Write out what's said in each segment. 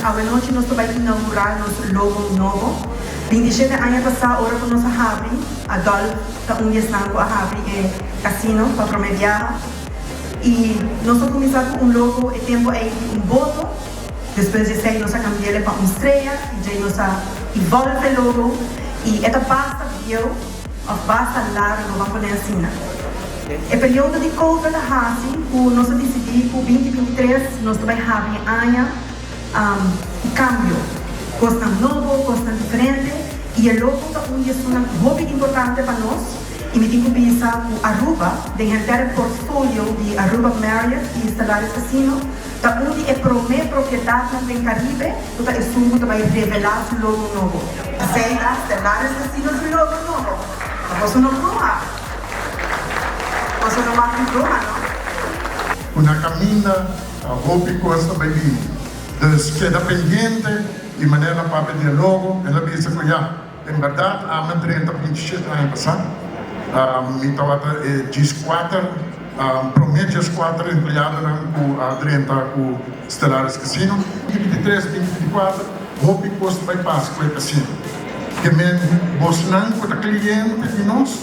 a noite nós vamos inaugurar nosso logo novo. 27 anos passado, agora com nossa abre, a dólar está com a abre casino para promediar. E nós vamos começar com um logo e tempo aí um boto. Depois de sair, nós cambiamos para uma estrela e já nós envolve o logo. E esta basta viu, ou basta lá, nós vamos fazer assim. É período de compra da haci, nós decidimos que 2023 nós vamos abrir cambio. Costa novo, costa diferente. E o logo é uma hobby importante para nós. E me digo pensar com Aruba, de inteiro portfólio de Aruba Marriott e Stellaris Casino, onde é premia propriedade no Caribe, então é sumo que vai revelar o logo novo. Sei lá, Stellaris Casino é o logo novo. Mas você não prova. Você não vai provar, não? Una caminha, hobby costa bem vindo. Dus queda pendiente e maneira para pedir logo, ela pensa que já, em verdade, há 30, 27 anos passado. Mi tawata G4, promete G4 empregado com 30 com Stellaris Casino. 23, 24, hobby custa vai passar com o casino. Que men bosnan com o cliente de nós,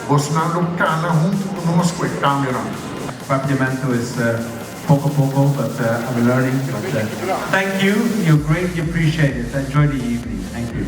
bosnan locana junto com nós com o cambio. Papiamento is poco, but I'm learning. But thank you. You're great. You appreciate it. Enjoy the evening. Thank you.